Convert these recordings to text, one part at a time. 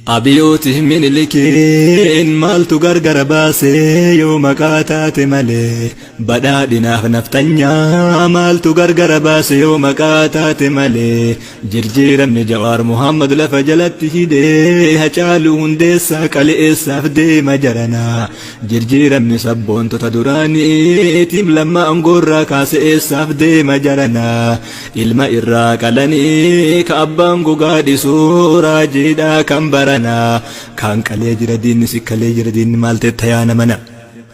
أبيوته من الكين مالتو غرغر باسي يوم قاتات مالي بدادنا نفتنيا مالتو غرغر باسي يوم قاتات مالي جرجير من جوار محمد لفجلت هدي هچالو هندسا كالئسا فدي مجرنا جرجير من سبون تتدراني تيم لما انقر كاسي إسا فدي مجرنا إلما إراك لني كأبانقو قادي سورا جيدا كمبرا كان قلي جرا دين سكلي جرا دين مالت تيانا منا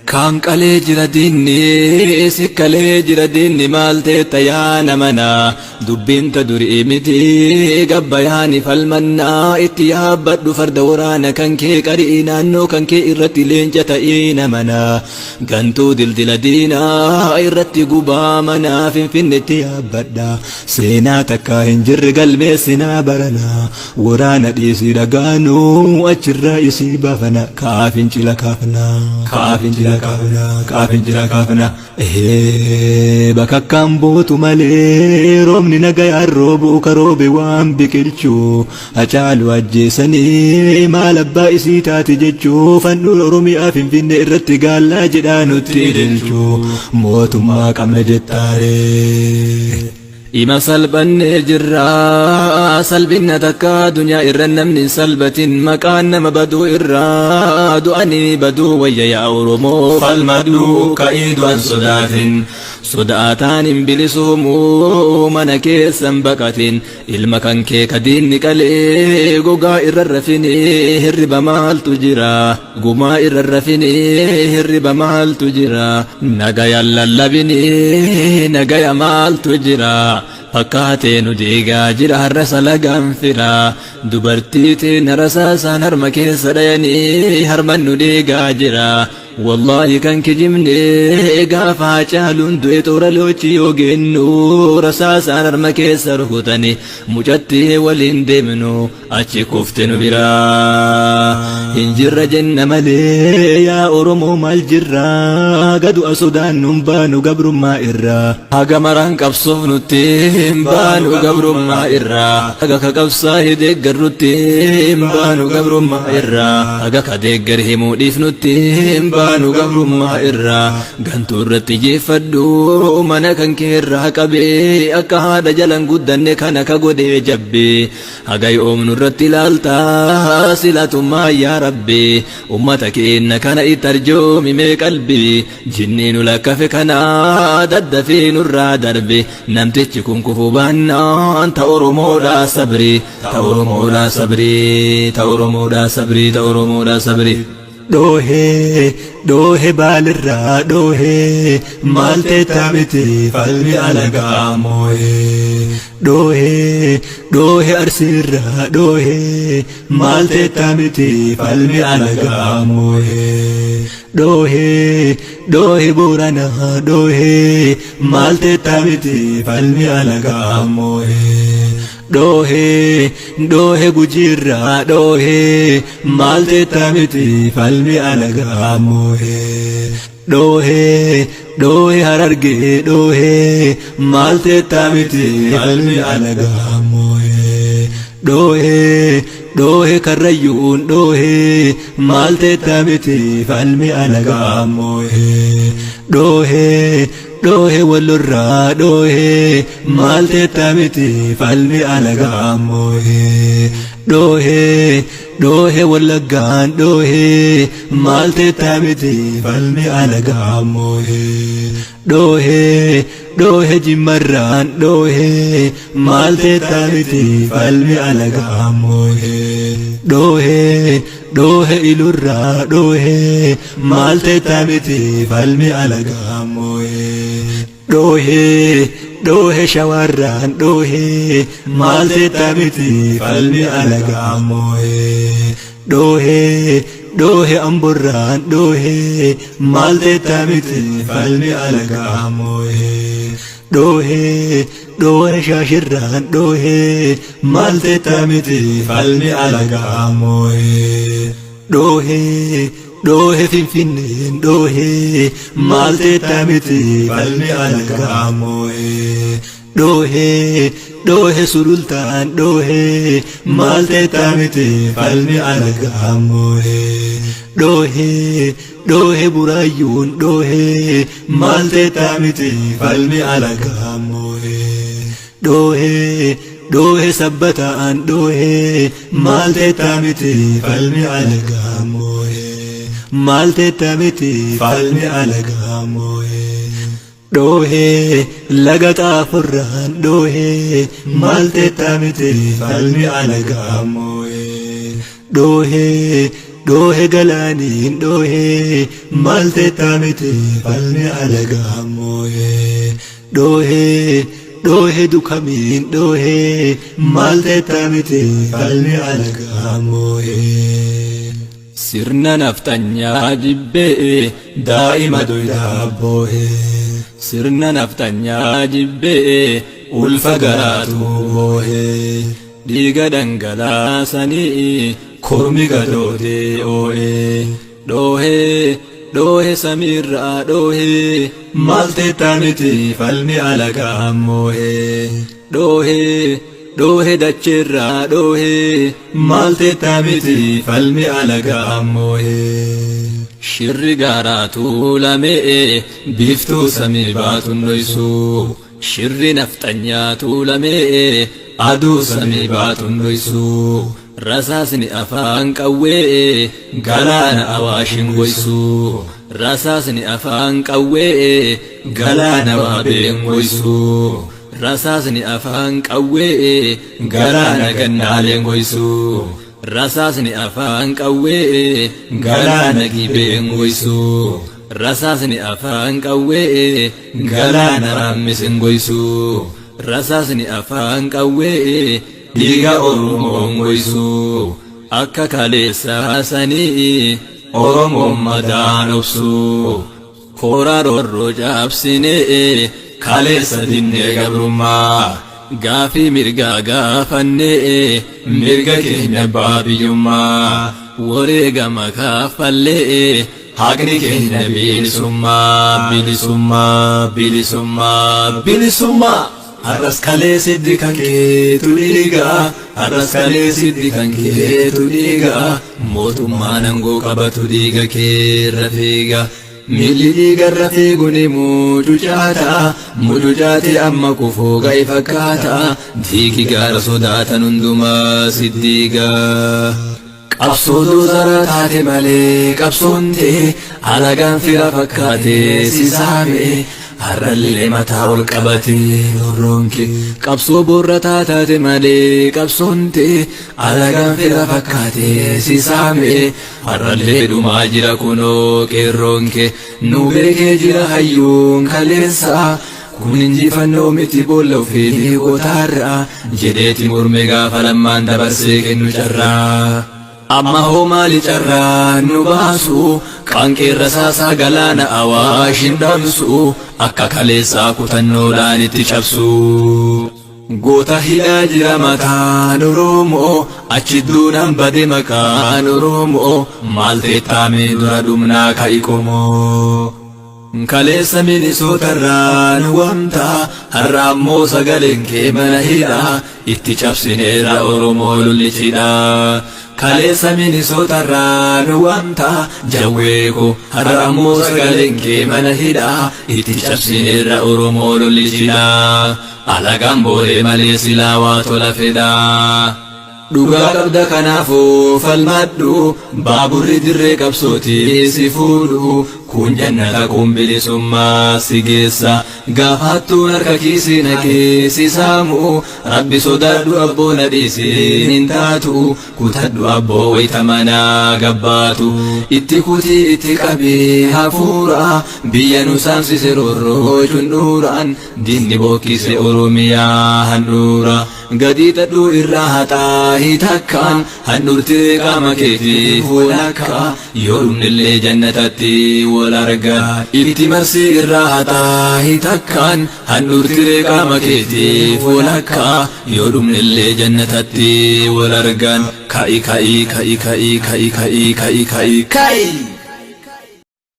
كان قلي جرا دين سكلي جرا دين مالت تيانا منا دبين تدري متي قبياني فالمنا اتياب فرد ورانا كان كي قرينا نو كان كي إرتي لينجا تينا منا قنتو دل دينا إرتي قبا منا فين اتياب سينا تكا هنجر قلبي سينا برنا ورانا ديسي رقانو أجر رئيسي بافنا كافين جلا كافنا كافين جلا كافنا كافين جلا كافنا بكا كامبوتو مالي رومني نقايا الروبو كروبي وان بكلشو أجالو أجيساني ما لبا إسي تاتي جيشو فنو الرومي أفين فين إرتقال لا جدانو تيدلشو موتو ما كامل جتاري إما سلبن جرا سلبن تكا دنيا إرن من سلبة مكان مبدو إرا دعني بدو ويا يا أورمو فالمدو كايد عن صداتان بلسومو منكي سنبكتين المكان كي كدين نكالي قوغا إررفيني هرب مال تجرا قوما إررفيني هرب مال تجرا نغايا للبيني نغايا مال تجرا فكاتي نديغا جرا هرسا لغان فرا دبرتيتي نرسا سانر مكي سريني هرمن نديغا جرا والله كان كجمني قافا جالون دويت ورلوتي يوغنو رساسان ارمكي سرهوتني مجتي والندمنو اچي كفتن برا انجر جن ملي يا أرمو مالجرا قدو أسودان نمبانو قبر ما إرا هاقا مران قبصف نتيم بانو قبر ما إرا هاقا كقبصاه ديقر نتيم بانو قبر ما إرا هاقا كديقر همو ديف نتيم بانو قبر ما إرا قانتو الرتجي فدو منا كان كيرا قبي أكا هذا جلن قدن كانك قدي جبي هاقا يوم نرتي لالتا سلة ما يا ربي أمتك إنك أنا إترجو من قلبي جنين لك في كنا دد في نور دربي نمتك كفو بانا أنت أرمولا صبري تورمولا صبري تورمولا صبري تورمولا صبري دوه بالرا دوه مالتي تابتي فالبي على قاموه دوه أرسيرا دوه مالتي تابتي فالبي على قاموه دوه بورانا دوه مالتي تابتي فالبي على قاموه دوه gujirra malte tamiti falmi alagamoe dohe hararge malte tamiti falmi alagamoe dohe karayun malte tamiti falmi alagamoe دوه والرا دوه مالتي تامتي فالمي على قاموه دوه واللقان دوه مالتي تامتي فالمي على قاموه دوه جمران دوه مالتي تامتي فالمي على قاموه دوه إلورا دوه مالتي تامتي فالمي على قاموه دوه شواران دوه مالتي تامتي فالمي على قاموه دوه أمبران دوه مالتي تامتي فالمي على قاموه دوه شاشران دوه مالتي تامتي فالمي على قاموه دوه فين دوه مالتي تامتي فالمي على قاموه dhohe sulultaan dhohe maalte taamite falmi alagaamohe dhohe buraayuun dhohe maalte taamite falmi alagaamohe dhohe sabbataan dhohe maalte taamite falmi alagaamohe maalte taamite falmi alagaamohe dhohe laga xaafurraan dhohe maalte taamite falmi alagaamohe dhohe galaaniin dhohe maalte taamite falmi alagaamohe dhohe dukamiin dhohe maalte taamite falmi alagaamohe sirna naftanyaa jibbee daa'ima doydaabboohe sirna naftanyaa jibbee ulfa garaatu boohe dhiiga dhangalaasanii kormi gadootee oo'e dhohe samiirraa dhohe maalte taamite falmi alagaamohe dhohe dacheerraa dhohe maalte taamite falmi alagaamohe shirri gaaraatu lamee biiftuu samii baatun dhoysu shirri naftanyaatu lamee aduu samii baatun dhoysu rasaasni afaan qawwee galaana awaashin goysu rasaasni afaan qawwee galaana waabeen goysu rasaasni afaan qawwee galaana gannaaleen goysu rasaasni afaan qawwee galaana gibeen goysu rasaasni afaan qawwee galaana raammisin goysu rasaasni afaan qawwee dhiiga oromoon goysu akka kaleessaa sanii oromoon madaan obsu koora roorroo caabsinee kaleessa dinnee gabrummaa gaafii mirgaa gaafannee mirga keenya baabiyyummaa wareegama kaffallee haqni keenya bilisummaa har'as kalee siddi kan keetu dhiigaa har'as kalee siddi kan keetu dhiigaa mootummaan aangoo qabatu dhiiga keerra fiiga miilli dhiigarra fiiguni mucucaate amma kufoo ga'e fakkaata dhiigi gaara sodaatan hundumaa siddiiga qabsoo doozara taate malee qabsoonte alagaan fira fakkaate si saame har'allee mataa ol qabate horroonke qabsoo boorra taate malee qabsoonte alagaan fira fakkaate si saame har'allee dhumaa jira kunoo qeerroonke nu beekee jira hayyuun kaleessa kun injifannoo miti boolla ofii dhiigotaarra jedheeti morme gaafa lammaan dabarsee kennu carraa amma hoo maali carraa nu baasu qaanqeerra saasaa galaana awaashin dhabsu akka kaleessaa kutannoodhaan itti cabsu goota hidhaa jira mataan oromoo achi duunaan bade maqaan oromoo maalte taame dura dhumnaa ka'i qomoo kaleessa minisootarraa nu wamta har'a ammoo sagaleen kee mana hidhaa itti cabsineera oromoo lollichidha kaleessa minisootarraa nu wamta jawweeko har'a ammoo sagaleen kee mana hidhaa itti cabsineera oromoo lollichidha alagaan booree malee silaa waa tola fedhaa dhugaa qabda kanaafuu falmadhu baaburri dirree qabsootii si fuudhu kun jannata kun bilisummaa si geessa gaafattuun harka kiisii naqee si saamu rabbi sodaadhu abboo na dhiisiin hin taatu kutadhu abboo wayita manaa gabbaatu itti kutii itti qabee hafuura biyya nu saamsise roorroo cundhuuraan diinni bookkise oromiyaa handhuura gadii xadhuu irraa haxaa hitakkaan handhurtee qaama keetiif walakkaa yoo dhumnillee jannatatti wal argaa itti marsii irraa haxaa hitakkaan handhurtee qaama keetiif walakkaa yoo dhumnillee jannatatti wal argaan ka'i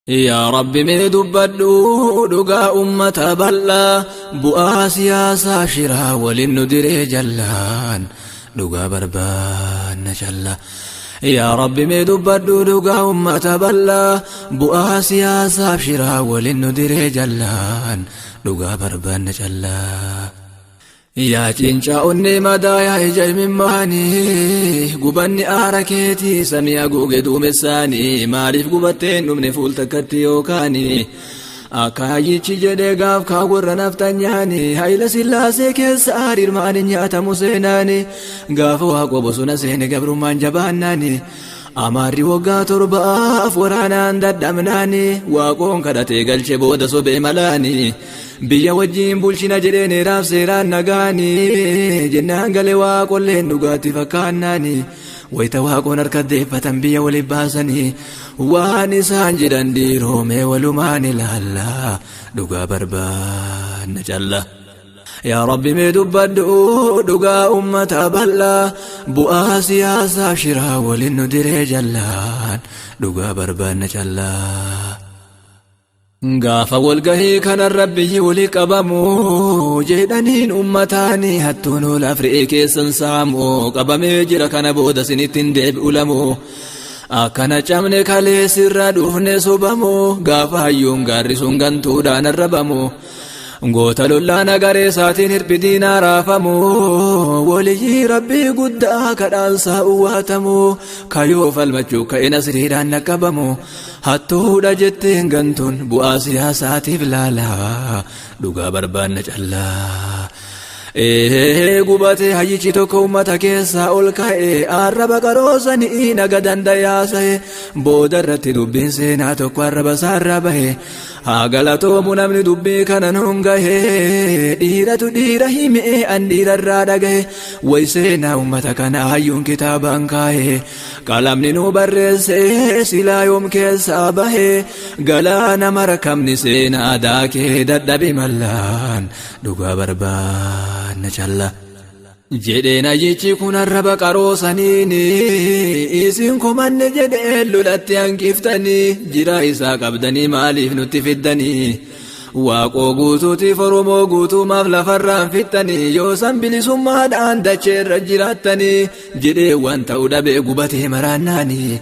يا رب مدبدو دقا أمة بلا بؤا سياسة شرا وللندر جلان دقا بربان جلا يا رب مدبدو دقا أمة بلا بؤا سياسة شرا وللندر جلان دقا بربان جلا يا تنشا أني مدايا إجاي من ماني قبني آركيتي سمي أقوق دوم الساني معرف قبتين نمني فول تكتي يوكاني أكايتي جدي قاف كاور نفتنياني هايلا سلاسي كيس آرير ماني نياتا مسيناني قافوا قبسونا سيني قبرو من جباناني أماري وقا ترباف ورانا ددمناني واقون كدتي قلشي بودا صبي ملاني بيا وجين بولشنا جريني راف سيران نغاني جنان قلي واقون لين نقاتي فكاناني ويتواقون اركد فتن بيا ولباسني واني سانجدان ديرومي ولماني لهلا دقا بربان نجلا يا رب مدبدو دقا أمة بلا بؤا سياسة شرا وللندر جلان دقا بربان جلا قاف والقهي كان الربي ولك أبامو جيدانين أمتاني هتونو الأفريكي سنسامو قبامي جرا كان بودا سنتين ديب أولمو أكنا جامني كالي سر دوفني سوبامو قاف هيون غاري سنغانتو دان الربامو غوتا لولانا غاري ساتين هربدينا رافمو ولي ربي قدا كدان ساواتمو كيو فالمجو كاين سريران نكبمو هاتو دجتين غنتون بؤا سياساتي بلالا دوغا بربان نجلا قباتي هايشي توكو متا كيسا أولكاي عربا قروساني نغدان دياسي بودرت دبين سينا توكو عربا ساربا هاغلاتو منامني دبي كان نونغاي ديراتو ديرهي مئي أن دير الرادغاي ويسينا أمتا كان هايون كتابان كاي قلمني نوبرس سلا يوم كيسا باي غلانا مركمني سينا داكي ددبي ملان دوغا بربان نجلا جدينا يجي كون الرب قروسانيني إسين كمان جدي لولتي أنكفتني جرا إسا قبدني ماليف نتفدني واقو قوتوتي فرمو قوتو مفلا فران فتني يوسن بلسم هدان دچر جراتني جدي وانتا ودبي قبتي مراناني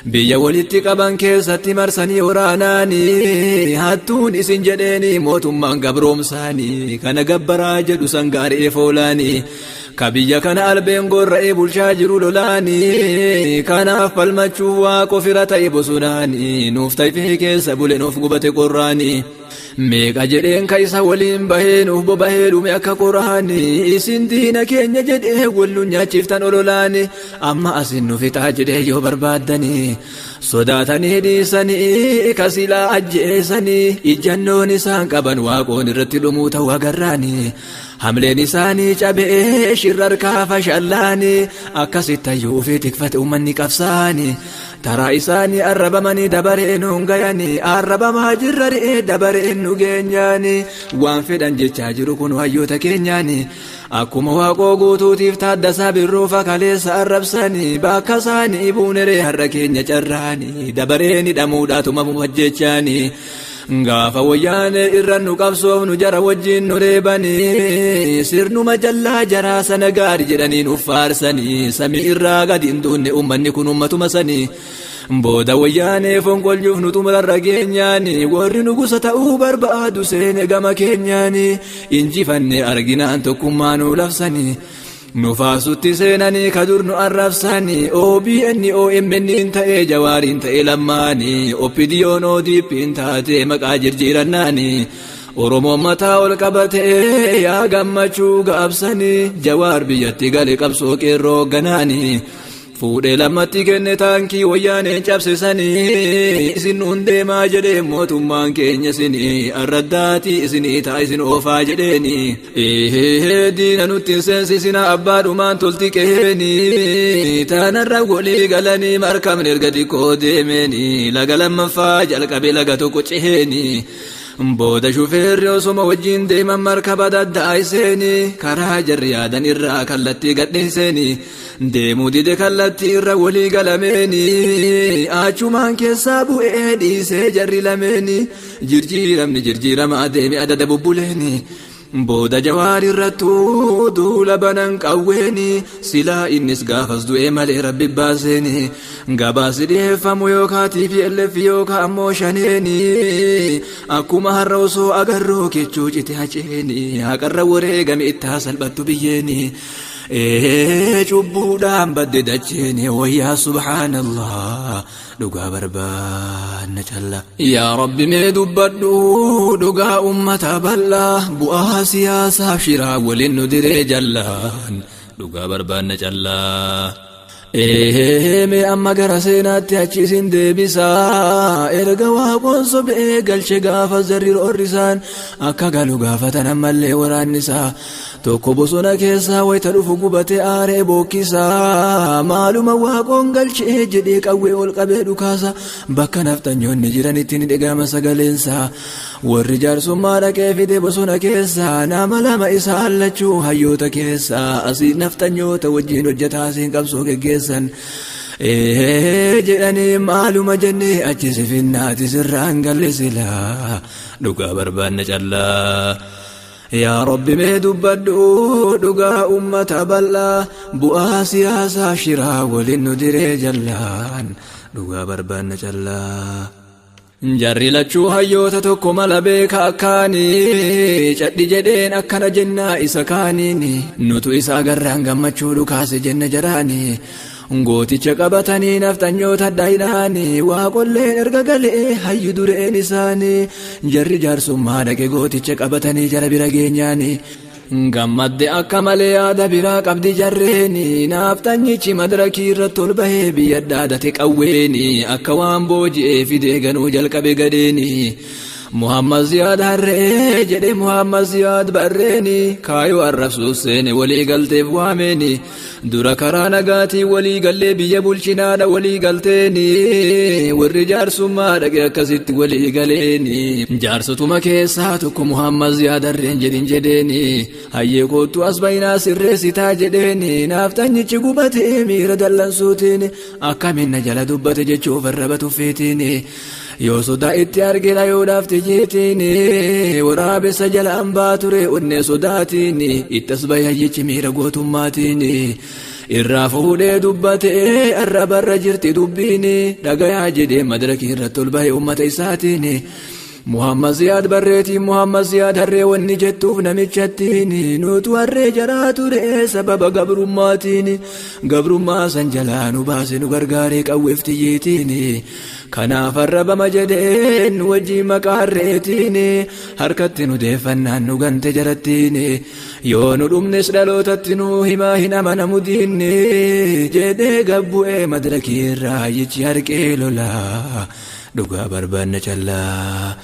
بيا ولتي قبان كيساتي مرساني وراناني هاتون إسين جديني موتم من قبروم ساني كان قبرا جدو سنقاري فولاني كبيا كان ألبين قرأي بلشاجر لولاني كان أفل مجوا كفرة إبسوناني نوفتي فيه كيس بولي نوف قبت قراني ميقا جدين كيسا ولين بهي نوف ببهي لوميكا قراني إسين دينا كينيا جديه ولو نياتشفتان أولولاني أما أسين نوفتا جديه يو بربادني صداتني ديساني كسلا أجيساني إجانون إسان قبان واقون رتلو موتا وقراني حملين إساني جابئي شرر كافا شالاني أكاسيتا يوفي تكفت أمني كفساني ترى إساني أربمني دبرين هنغياني أربما جرر دبرين نغياني وانفدان جيشاجر كنو هيوتا كينياني أكما واقو قوتو تفتاد سابرو فكاليس أربساني باكساني بونري هركين يجراني دبرين دموداتو مموجيشاني غافا ويان إرن قبصو نجر وجين نريباني سرنو مجلا جرا سنغار جراني نفارساني سمي إراغا دين دون أمني كن أمتو مساني بودا ويان فنقل جفنو تمر الرقينياني ورنو قصة بربادو سين غما كينياني إنجي فني أرقنا أنتو كمانو لفساني نفاسوتي سيناني كدرنو أرفساني أو بي أني أو إمني انتأي جواري انتأي لماني أو بيديونو دي بنتاتي مقاجر جيراناني oromoo mataa ol qabatee yaa gammachuu gaabsanii jawaar biyyatti gale qabsoo qeerroo ganaanii fuudhee lammatti kenne taankii wayyaaneen cabsisanii isin hundeemaa jedhee mootummaan keenya isinii arraddaatii isinii taa isin oofaa jedheeni diina nutti seensisina abbaadhumaan tolti qeeni taanarra golii galanii markabni erga xiqqoo deemeni laga lammaffaa jalqabe laga tokko ceheeni booda shufeerri osuma wajjin deeman markaba daddaa'iseeni karaa jarri yaadan irraa kallattii gadhiiseeni deemuu dide kallattii irra walii galameeni achumaan keessaa bu'ee dhiisee jarri lameeni jirjiiramni jirjiiramaa deeme adada bubbuleeni booda jawaar irrattuu duula banan qawweeni silaa innis gaafas du'ee malee rabbi baaseeni gabaasi dhiyeeffamu yookaa TPLF yookaa ammoo shaneeni akkuma har'a osoo agarroo kichuu cite haceeni haqarra wareegame ittaa salphattu biyyeeni cubbuudhaan badde dacheeni wayyaa subhaanallah dhugaa barbaanna calla yaa rabbi mee dubbadhu dhugaa ummata bal'aa bu'aa siyaasaaf shiraa waliin nu diree jallaan dhugaa barbaanna callaa mee amma gara seenaatti achiisin deebisaa erga waaqoon sobee galche gaafa zarri roorrisaan akka galu gaafatan ammallee waraannisaa tokko bosona keessaa wayita dhufu gubate aaree bookkisaa maaluma waaqoon galchee jedhee qawwee ol qabee dhukaasa bakka naftanyoonni jiranitti ni dhagahama sagaleensaa warri jaarsummaa dhaqee fide bosona keessaa nama lama isaa allachuu hayyoota keessaa asii naftanyoota wajjin hojjetaa asiin qabsoo geggeessan jedhanii maaluma jennee achi sifinnaati sirraan galle silaa dhugaa barbaanna callaa yaa rabbi mee dubbadhu dhugaa ummata bal'aa bu'aa siyaasaa shiraa waliin nu diree jallaan dhugaa barbaanna callaa jarri lachuu hayyoota tokko mala beeka akkaanii cadhi jedheen akkana jennaa isa kaaniini nutu isa agarraan gammachuu dhukaase jenna jaraanii gooticha qabatanii naftanyoota dhayidhaanii waaqolleen erga galee hayyu dureen isaanii jarri jaarsummaa dhaqe gooticha qabatanii jara bira geenyaanii gammadde akka malee yaada biraa qabdi jarreeni naftanyichi madarakii irratti ol bahee biyya dhaadate qawweeni akka waan booji'ee fidee ganuu jalqabe gadeeni Muhammad Ziyaad harree jedhe Muhammad Ziyaad barreeni kaayoo arrabsuus seene walii galteef waameeni dura karaa nagaatii walii gallee biyya bulchinaadha walii galteeni warri jaarsummaa dhaqe akkasitti walii galeeni jaarsotuma keessaa tokko Muhammad Ziyaad harreen jedhin jedheeni hayyee kootu as baynaa sirreessitaa jedheeni naftanyichi gubatee miira dallansuutiin akkaminna jala dubbate jechuuf arraba tuffeetiini yoo sodaa itti argina yoo dhaafte jeetiini waraabessa jala hambaa ture onnee sodaatiini ittas bayayyichi miira gootummaatiini irraa fuudhee dubbatee arrabarra jirti dubbiini dhagayaa jedhee madarakii irratti ol bahe ummata isaatiini Muhammad Ziyaad barreetiin Muhammad Ziyaad harree wanni jettuuf namichattiini nutu harree jaraa ture sababa gabrummaatiin gabrummaa san jalaa nu baase nu gargaaree qawweeftiyyeetiini kanaaf arrabama jedheen wajjii maqaa harreetiini harkatti nu deeffannaan nu gante jarattiini yoo nu dhumnes dhalootatti nu himaa hin amanamu diinni jedhee gabbu'ee madarakii irraa yichi harqee lolaa dhugaa barbaanna callaa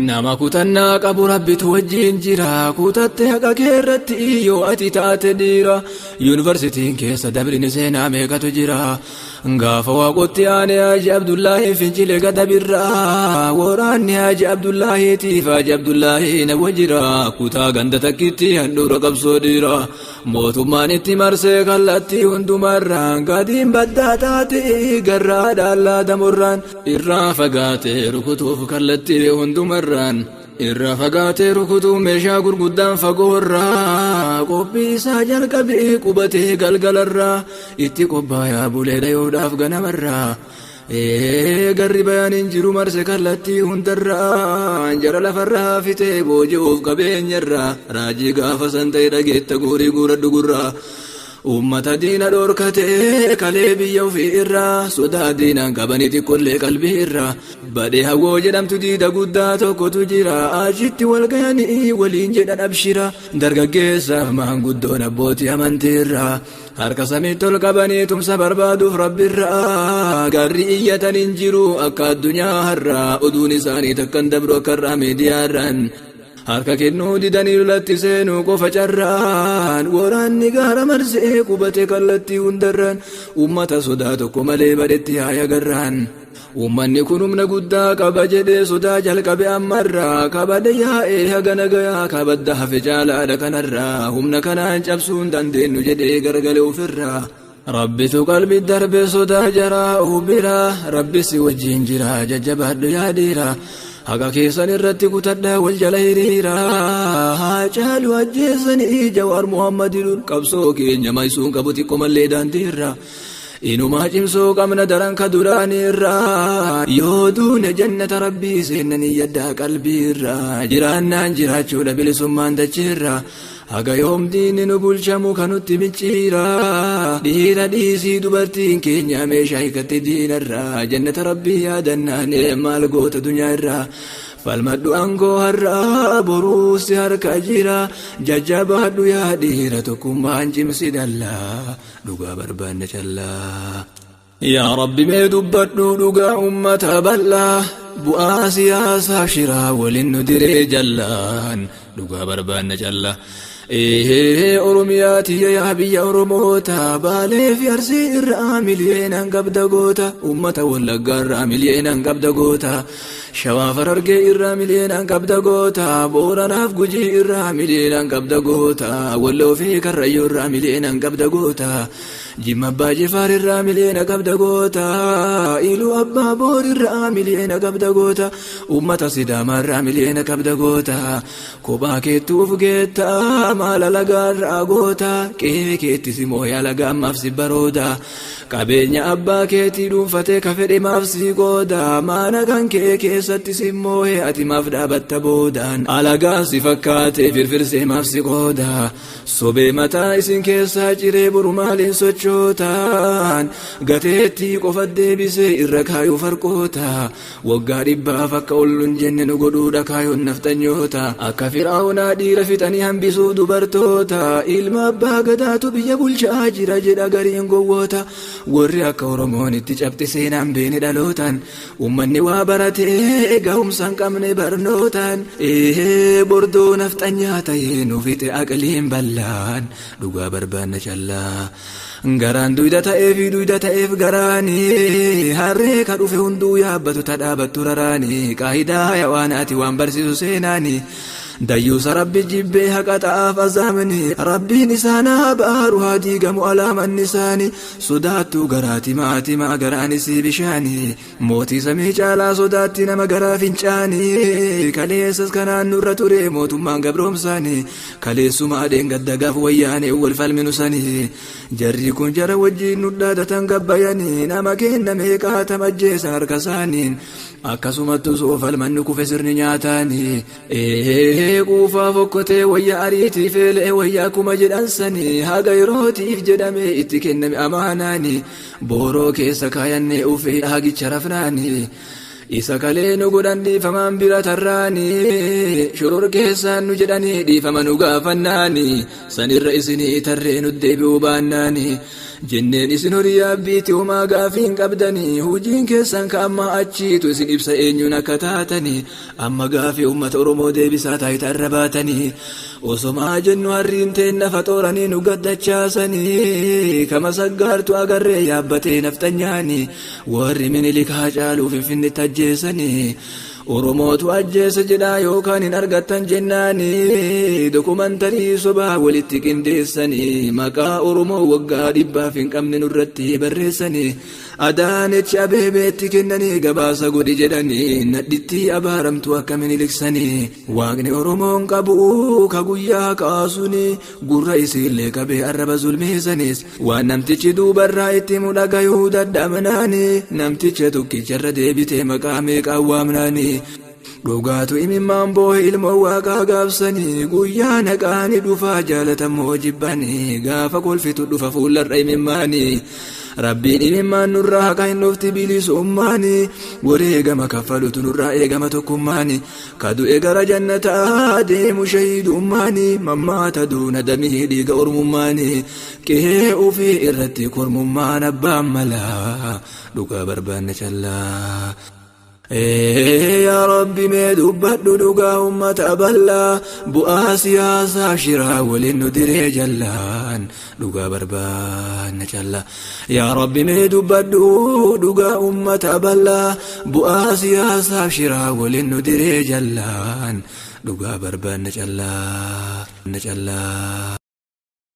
nama kutannaa qabu rabbitu wajjin jira kutatte haqa keerratti yoo ati taate dhiira yuunivarsitiin keessa dabrini seenaa meeqatu jira gaafa waaqotti aane Haji Abdullaahi Fincile gadabirraa waraanni Haji Abdullaahiitiif Haji Abdullaahi nama jira kutaa ganda takkitti handhuura qabsoo dhiira mootummaan itti marsee kallattii hundumarraan gadiin baddaa taate garraa dhaallaa damurraan irraa fagaatee rukutuuf kallattii hundumarraan irraa fagaatee rukutuu meeshaa gurguddaan fagoorraa qophii isaa jalqabee qubatee galgalarraa itti qophaayaa bulee dhayoodhaaf ganamarraa garri bayaaniin jiru marse kallattii hundarraa jara lafarraa fitee booji'uuf qabeenyarraa raajii gaafa san ta'e dhageetta guurii guuradhu gurraa ummata diina dhorkatee kalee biyya ofii irraa sodaa diinaan qabanii xiqqollee qalbii irraa badee hawwoo jedhamtu diida guddaa tokkotu jira achitti wal ga'anii waliin jedhan abshira dargaggeessaaf maanguddoon abbootii amantii irraa harka samiitti ol qabanii tumsa barbaaduuf rabbirraa garri iyyatan hin jiru akka addunyaa har'aa oduun isaanii takkan dabru akka irraa miidiyaarraan harka kennuu didanii lolatti seenuu qofa carraan waraanni gaara marsee qubate kallattii hundarraan ummata sodaa tokko malee badhetti haaya garraan ummanni kun humna guddaa qaba jedhee sodaa jalqabe ammarraa kabada yaa'ee haga nagayaa kabadda hafe caalaadha kanarraa humna kanaan cabsuu hin dandeenyu jedhee gargale ofirraa rabbitu qalbii darbe sodaa jaraa ubiraa rabbi si wajjin jira jajjabaadhu yaadiraa haqa keessan irratti kutadhaa wal jala hiriiraa caalu ajjeessanii Jawaar Muhammadin qabsoo keenya maysuun qabu xiqqoo mallee daandiirraa inumaa cimsoo qabna daran ka duraanirraa yoo duune jannata rabbii seennanii yaddaa qalbiirraa jiraannaan jiraachuudha bilisummaan dachiirraa haga yoom diinni nu bulchamu kanutti micciiraa dhiira dhiisii dubartiin keenya meeshaa hiikatte diinarraa jannata rabbii yaadannaan maal goota dunyaa irraa falmadhu aangoo har'aa boruusi harka jira jajjabaadhu yaa dhiira tokkummaan cimsi dallaa dhugaa barbaanne callaa yaa rabbi mee dubbadhu dhugaa ummata bal'aa bu'aa siyaasaa shiraa waliin nu diree jallaan dhugaa barbaanne callaa Oromiyaati yaa biyya Oromoota Baalee fi Arsii irraa miliyeenan qabda goota ummata Wallaggaa irraa miliyeenan qabda goota Shawaa Harargee irraa miliyeenan qabda goota Booranaaf Gujii irraa miliyeenan qabda goota Walloo fi Karrayyuu irraa miliyeenan qabda goota Jimma Abbaa Jifaar irraa miliyeena qabda goota Iluu Abbaa Boor irraa miliyeena qabda goota ummata Sidaamaa irraa miliyeena qabda goota kophaa keettuuf geetta maala lagaarraa goota qe'ee keetti si mooyaa lagaa ammaaf si barooda qabeenya abbaa keetii dhuunfatee ka fedhe maaf si qooda maana kan kee keessatti si moohee ati maaf dhaabatta boodaan alagaa si fakkaatee firfirsee maaf si qooda sobee mataa isin keessaa ciree buru maaliin sochootaan gateettii qofa deebisee irra kaayuu farqoota waggaa dhibbaaf akka olluun jenne nu godhuudha kaayoon naftanyoota akka Firaa'oonaa dhiira fixanii hambisuu dubartoota ilma abbaa gadaatu biyya bulchaa jira jedha gariin gowwoota warri akka Oromoon itti cabxe seenaan beene dhalootaan ummanni waa baratee gahumsa hin qabne barnootaan bordoo nafxanyaa ta'ee nu fixe aqliin bal'aan dhugaa barbaanna callaa garaan duyda ta'eef garaanii harree ka dhufe hunduu yaabbatu tadhaabattu raraanii qaayidaa yawaanaati waan barsiisu seenaanii dayyuusa rabbi jibbee haqa ta'aaf azaamni rabbiin isaanaa baaru haa diigamu alaaman isaanii sodaattuu garaati maatima garaanisii bishaanii mootii samii caalaa sodaatti nama garaa fincaanii kaleessas kanaan nurra ture mootummaan gabroomsaanii kaleessuma adeen gaddagaaf wayyaanee wal falminu sanii jarri kun jara wajjiin nudhaadatan gabbayanii nama kenna meeqaa tamajjeessan harka isaaniin akkasumattu soofalmanni kufe sirni nyaataanii quufaa fokkotee wayyaa ariitii feelee wayyaa kuma jedhansanii haga yerootiif jedhame itti kenname amaanaanii booroo keessa kaayannee ufee hagicha rafnaanii isa kalee nu godhan dhiifamaan bira tarraanii shoror keessaan nu jedhanii dhiifama nu gaafannaanii sanirra isinii tarree nu deebi'uu baannaanii jenneen isin horii abbiitti homaa gaafiin qabdanii hojiin keessan ka amma achiitu isin ibsa eenyuun akka taatanii amma gaafii ummata Oromoo deebisaa taayitaa irra baatanii osomaa jennu harriin teenna faxooranii nu gaddachaasanii kama saggaartu agarree yaabbatee naftanyaanii warri Minilikaa caaluu Finfinneetti ajjeesanii Oromootu ajjeese jedhaa yookaan hin argattan jennaanii dokumantarii sobaa walitti qindeessanii maqaa Oromoo waggaa dhibbaaf hin qabne nurratti barreessanii Adaanechi Abeebeetti kennanii gabaasa godhi jedhanii nadhitti abaaramtu akka Miniliksanii waaqni Oromoon qabu ka guyyaa kaasuni gurra isiillee qabee arraba zulmeessanis waan namtichi duubarraa itti mudhagayuu dadhabnaanii namticha tokkicharra deebitee maqaa meeqaa waamnaanii dhugaatu imimmaan boohe ilmoo waaqaa gaabsanii guyyaa naqaanii dhufaa jaalatamoo jibbanii gaafa kolfitu dhufa fuullarra imimmaanii rabbiin imimmaan nurraa haqa hin dhufti bilisummaanii wareegama kaffalutu nurraa eegama tokkummaanii kadu'e gara jannataa deemu shahiidummaanii mammaata duuna damii dhiiga ormummaanii qe'ee ufii irratti kormummaan abbaan malaa dhugaa barbaanne callaa يا ربي ما دبدو دقا أمة بلا بؤا سياسة شرا ولندري جلان دقا بربان جلا يا ربي ما دبدو دقا أمة بلا بؤا سياسة شرا ولندري جلان دقا بربان جلا